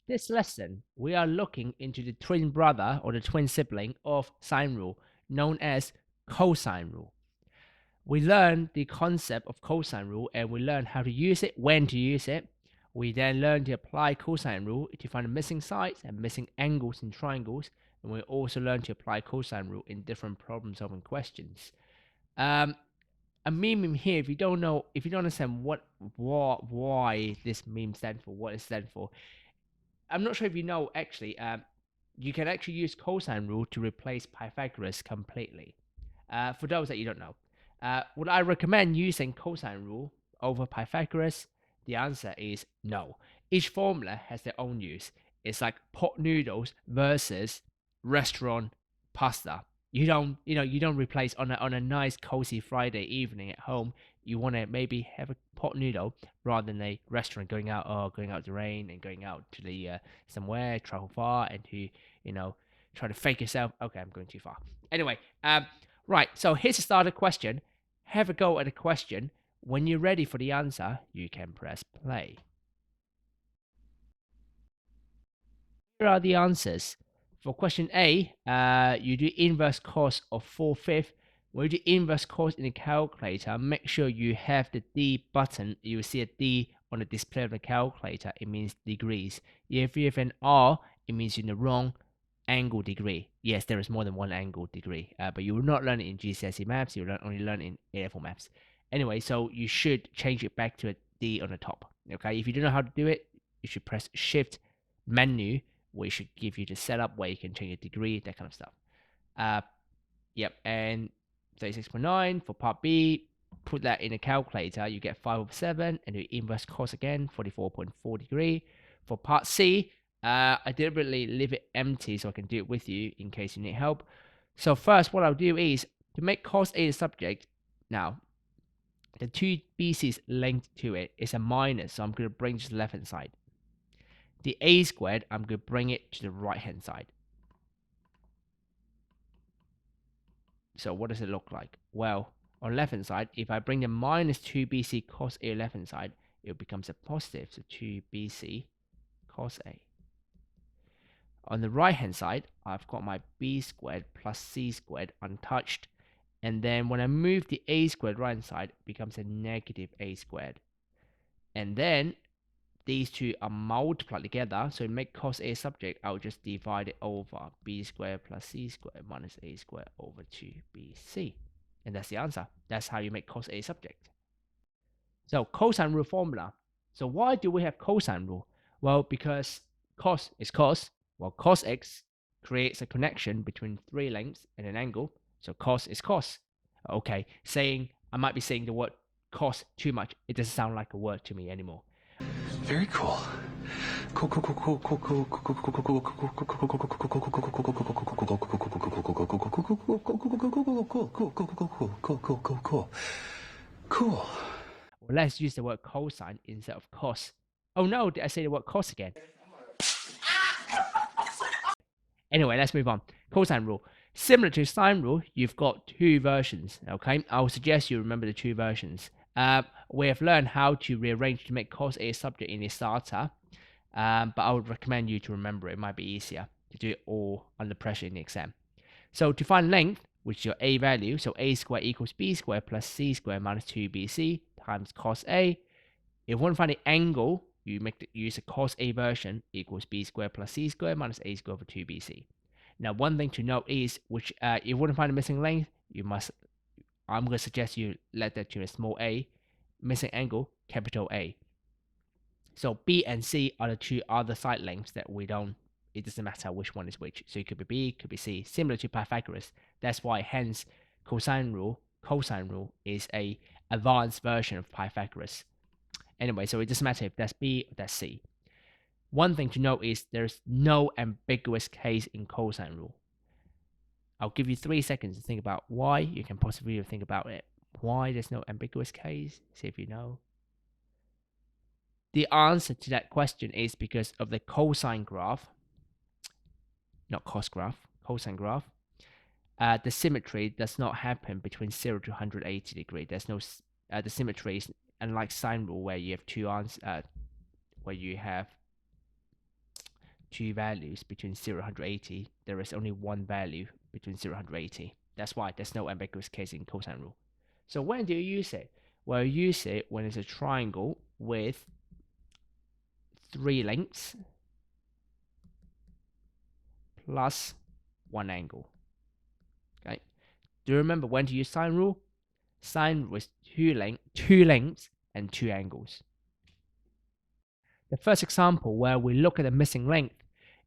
This lesson, we are looking into the twin brother or the twin sibling of sine rule, known as cosine rule. We learn the concept of cosine rule and we learn how to use it, when to use it. We then learn to apply cosine rule to find the missing sides and missing angles in triangles. And we also learn to apply cosine rule in different problem solving questions. A meme here, if you don't know, if you don't understand why this meme stands for, what it stands for, I'm not sure if you know actually, you can actually use cosine rule to replace Pythagoras completely. For those that you don't know, would I recommend using cosine rule over Pythagoras? The answer is no. Each formula has their own use. It's like pot noodles versus restaurant pasta. You don't replace on a nice cozy Friday evening at home. You want to maybe have a pot noodle rather than a restaurant going out the rain and going out to the somewhere travel far and to try to fake yourself. Okay, I'm going too far. Anyway, right. So here's a starter question. Have a go at the question. When you're ready for the answer, you can press play. Here are the answers. For question A, you do inverse cos of 4/5. When you do inverse cos in the calculator, make sure you have the D button. You will see a D on the display of the calculator. It means degrees. If you have an R, it means you're in the wrong angle degree. Yes, there is more than one angle degree, but you will not learn it in GCSE maths. You will only learn it in A-level maths. Anyway, so you should change it back to a D on the top. Okay, if you don't know how to do it, you should press Shift menu, which should give you the setup where you can change your degree, that kind of stuff. Yep, and 36.9 for part B. Put that in a calculator, you get 5/7, and do inverse cos again, 44.4 degree. For part C, I deliberately leave it empty so I can do it with you in case you need help. So first, what I'll do is to make cos A the subject. Now, the two BC's linked to it is a minus, so I'm going to bring it to the left hand side. The A squared, I'm going to bring it to the right hand side. So what does it look like? Well, on left hand side, if I bring the minus 2bc cos A left hand side, it becomes a positive, so 2bc cos A. On the right hand side, I've got my b squared plus c squared untouched. And then when I move the a squared right hand side, it becomes a negative a squared. And then these two are multiplied together, so to make cos A subject, I'll just divide it over b squared plus c squared minus a squared over 2bc. And that's the answer. That's how you make cos A subject. So cosine rule formula. So why do we have cosine rule? Well, because cos is cos, while cos x creates a connection between three lengths and an angle. So cos is cos. Okay, I might be saying the word cos too much. It doesn't sound like a word to me anymore. Very cool. Cool, cool, cool, cool, cool, cool, cool, cool. Well, let's use the word cosine instead of cos. Oh no, did I say the word cos again? Anyway, let's move on. Cosine rule. Similar to sine rule, you've got two versions. Okay, I'll suggest you remember the two versions. We have learned how to rearrange to make cos A a subject in the starter, but I would recommend you to remember it. It might be easier to do it all under pressure in the exam. So to find length, which is your A value, so A squared equals B squared plus C squared minus 2BC times cos A. If you want to find the angle, you use a cos A version equals B squared plus C squared minus A squared over 2BC. Now, one thing to note is, if you want to find the missing length, I'm going to suggest you let that to a small a, missing angle, capital A. So B and C are the two other side lengths that it doesn't matter which one is which. So it could be B, it could be C, similar to Pythagoras. That's why, hence, cosine rule is a advanced version of Pythagoras. Anyway, so it doesn't matter if that's B or that's C. One thing to note is there's no ambiguous case in cosine rule. I'll give you 3 seconds to think about why. You can possibly think about it. Why there's no ambiguous case? See if you know. The answer to that question is because of the cosine graph, not cos graph, cosine graph. The symmetry does not happen between 0 to 180 degree. There's no the symmetry is unlike sine rule where you have two answers, where you have two values between 0 and 180, there is only one value between 0 and 180. That's why there's no ambiguous case in cosine rule. So when do you use it? Well, you use it when it's a triangle with three lengths plus one angle. Okay. Do you remember when to use sine rule? Sine with two lengths and two angles. The first example where we look at the missing length.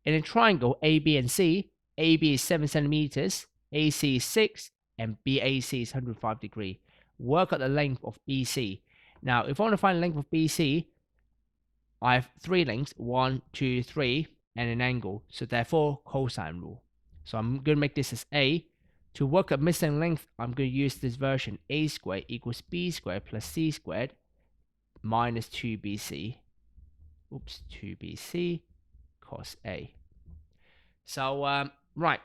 In a triangle AB and C, AB is 7 centimeters, AC is 6, and BAC is 105 degrees. Work out the length of BC. Now, if I want to find the length of BC, I have three lengths, 1, 2, 3, and an angle. So therefore, cosine rule. So I'm going to make this as A. To work out missing length, I'm going to use this version. A squared equals B squared plus C squared minus 2BC. Oops, 2BC cos A. So, right.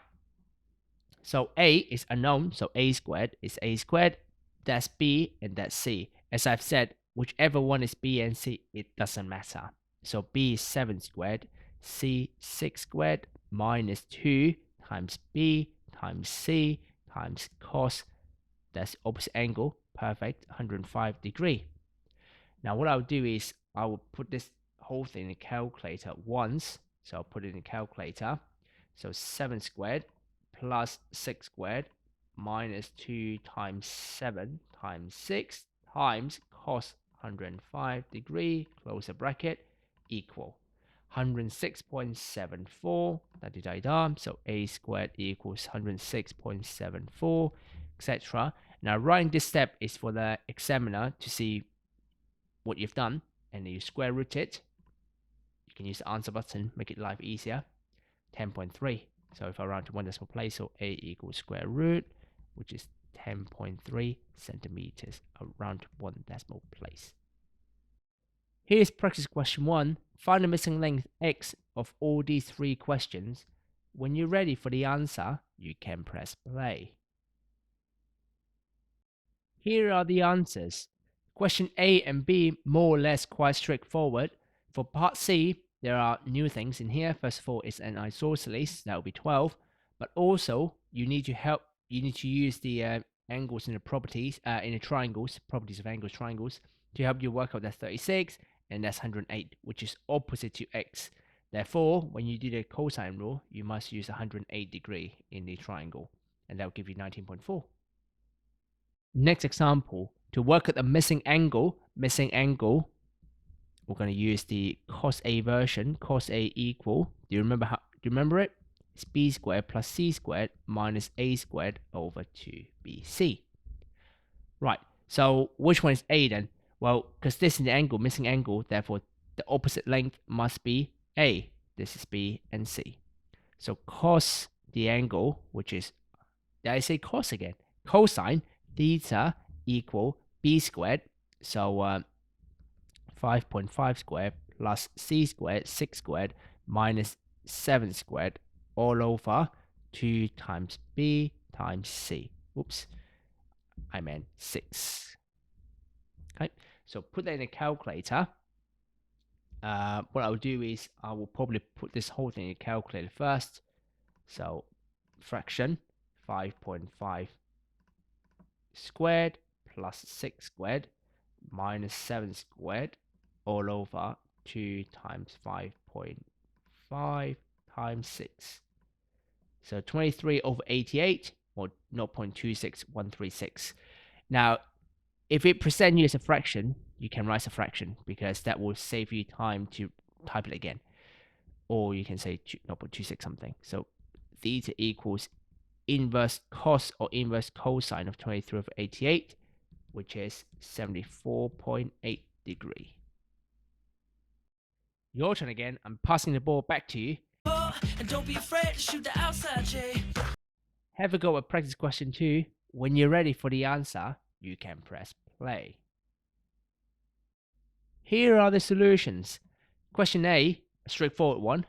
So A is unknown. So A squared is A squared. That's B and that's C. As I've said, whichever one is B and C, it doesn't matter. So B is 7 squared, C 6 squared minus 2 times B times C times cos. That's opposite angle. Perfect. 105 degrees. Now what I'll do is I will put this whole thing in a calculator once. So I'll put it in a calculator. So 7 squared plus 6 squared minus 2 times 7 times 6 times cos 105 degrees, close the bracket, equal 106.74, so A squared equals 106.74, etc. Now writing this step is for the examiner to see what you've done, and then you square root it. You can use the answer button, make it life easier. 10.3. So if I round to one decimal place, so A equals square root, which is 10.3 centimeters, around to one decimal place. Here's practice question 1. Find the missing length x of all these three questions. When you're ready for the answer, you can press play. Here are the answers. Question A and B more or less quite straightforward. For part C, there are new things in here. First of all, it's an isosceles, that will be 12. But also, you need to use the angles in the properties, in the triangles, properties of angles, triangles, to help you work out that 36, and that's 108, which is opposite to x. Therefore, when you do the cosine rule, you must use 108 degree in the triangle, and that will give you 19.4. Next example, to work at the missing angle, we're going to use the cos A version. Cos A equal, do you remember it? It's B squared plus C squared minus A squared over 2BC. Right, so which one is A then? Well, because this is the angle, missing angle, therefore the opposite length must be A. This is B and C. So cos the angle, which is, did I say cos again? Cosine theta equal B squared. So 5.5 squared plus C squared, 6 squared minus 7 squared all over 2 times B times C. Oops, I meant 6. Okay, so put that in a calculator. What I'll do is I will probably put this whole thing in a calculator first. So fraction 5.5 squared plus 6 squared minus 7 squared all over 2 times 5.5 times 6. So 23 over 88, or 0.26136. Now, if it presents you as a fraction, you can write a fraction because that will save you time to type it again. Or you can say 0.26 something. So theta equals inverse cos or inverse cosine of 23 over 88, which is 74.8 degrees. Your turn again. I'm passing the ball back to you. And don't be afraid to shoot the outside, Jay. Have a go at practice question 2. When you're ready for the answer, you can press play. Here are the solutions. Question A, a straightforward one.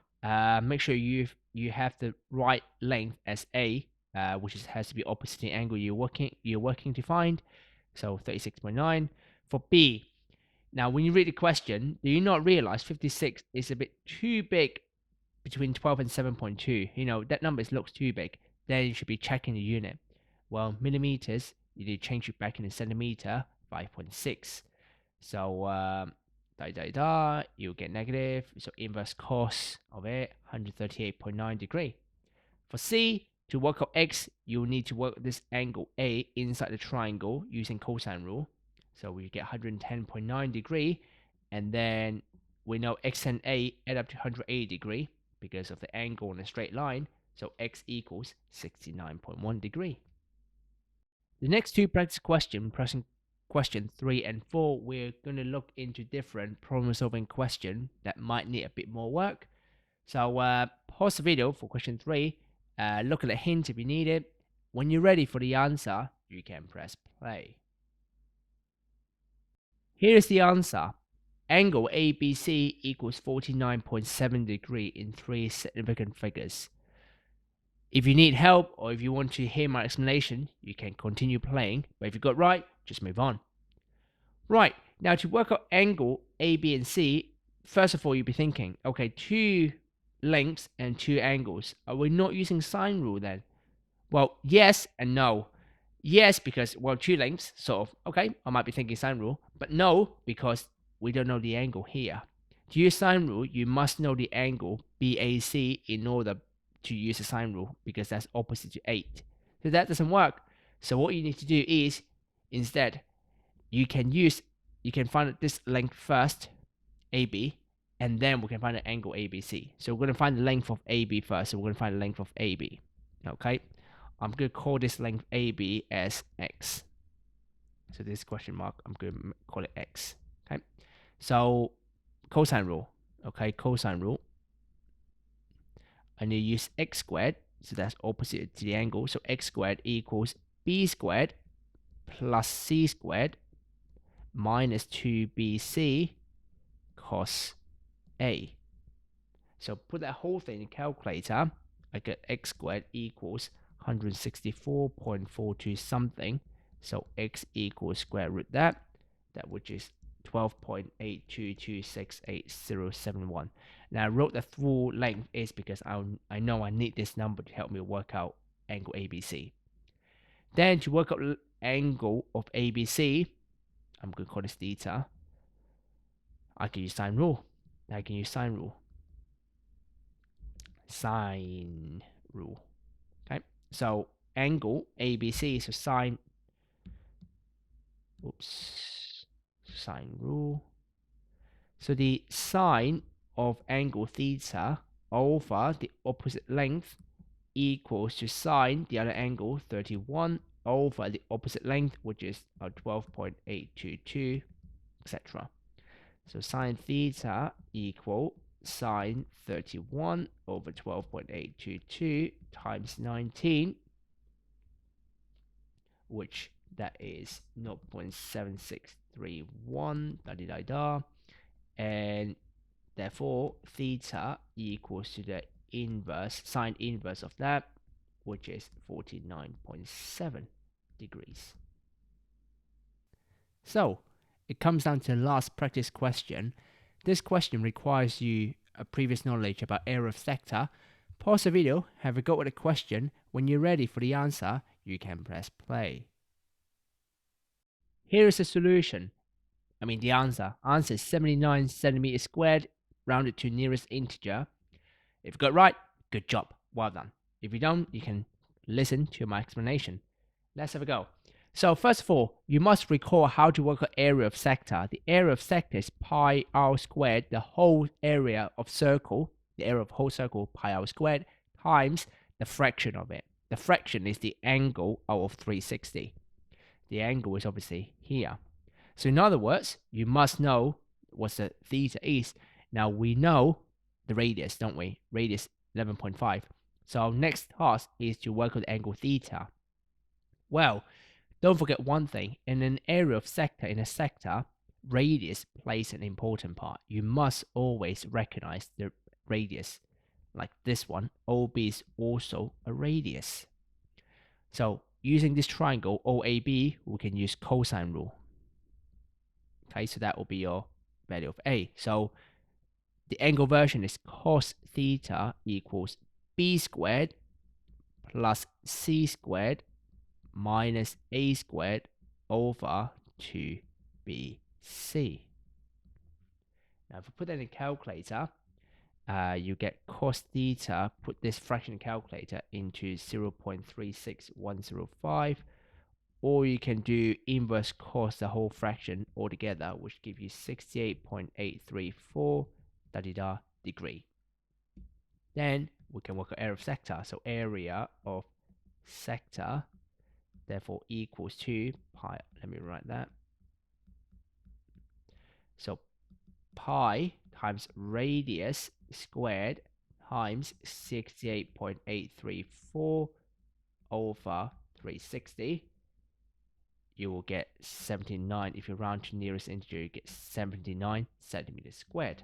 Make sure you have the right length as A, which has to be opposite the angle you're working to find. So 36.9. For B, now when you read the question, do you not realize 56 is a bit too big between 12 and 7.2, that number looks too big, then you should be checking the unit. Well, millimeters, you need to change it back into centimeter, 5.6. So, you'll get negative. So, inverse cos of it, 138.9 degree. For C, to work out x, you'll need to work this angle A inside the triangle using cosine rule. So we get 110.9 degree, and then we know x and A add up to 180 degree because of the angle on a straight line. So x equals 69.1 degree. The next two practice questions, question 3 and 4, we're going to look into different problem solving questions that might need a bit more work. So pause the video for question 3, look at the hint if you need it. When you're ready for the answer, you can press play. Here's the answer. Angle ABC equals 49.7 degree in 3 significant figures. If you need help or if you want to hear my explanation, you can continue playing, but if you got right, just move on. Right, now to work out angle A, B, and C, first of all, you'll be thinking, okay, 2 lengths and 2 angles. Are we not using sine rule then? Well, yes and no. Yes, because, well, 2 lengths, sort of, okay, I might be thinking sine rule, but no, because we don't know the angle here. To use sine rule, you must know the angle BAC in order to use the sine rule, because that's opposite to 8. So that doesn't work. So what you need to do is, instead, you can find this length first, AB, and then we can find the angle ABC. So we're going to find the length of AB first. So we're going to find the length of AB. Okay, I'm going to call this length AB as X. So this question mark, I'm going to call it X. Okay, so cosine rule. Okay, cosine rule. I need to use X squared. So that's opposite to the angle. So X squared equals B squared plus C squared minus 2BC cos A. So put that whole thing in the calculator. I get x squared equals 164.42 something. So x equals square root that which is 12.82268.071. Now I wrote the full length is because I know I need this number to help me work out angle ABC. Then to work out angle of ABC, I'm going to call this theta. I can use sine rule. Sine rule. Okay, so angle ABC, so sine rule. So the sine of angle theta over the opposite length equals to sine the other angle 31 over the opposite length, which is 12.822, etc. So sine theta equal sine 31 over 12.822 times 19, which that is 0.7631, and therefore theta equals to the inverse, sine inverse of that, which is 49.7 degrees. So it comes down to the last practice question. This question requires you a previous knowledge about area of sector. Pause the video, have a go at the question. When you're ready for the answer, you can press play. Here is the solution. The answer. Answer is 79 centimeters squared, rounded to nearest integer. If you got it right, good job. Well done. If you don't, you can listen to my explanation. Let's have a go. So first of all, you must recall how to work out area of sector. The area of sector is pi r squared, the whole area of circle, the area of whole circle, pi r squared, times the fraction of it. The fraction is the angle out of 360. The angle is obviously here. So in other words, you must know what the theta is. Now we know the radius, don't we? Radius 11.5. So our next task is to work out the angle theta. Well, don't forget one thing. In an area of sector, in a sector, radius plays an important part. You must always recognize the radius. Like this one, OB is also a radius. So using this triangle OAB, we can use cosine rule. Okay, so that will be your value of A. So The angle version is cos theta equals b squared plus c squared minus a squared over 2bc. Now, if we put that in a calculator, you get cos theta, put this fraction calculator into 0.36105, or you can do inverse cos the whole fraction altogether, which gives you 68.834 degree. Then we can work out area of sector. So area of sector, therefore, equals to pi. Let me write that. So pi times radius squared times 68.834 over 360. You will get 79. If you round to nearest integer, you get 79 centimeters squared.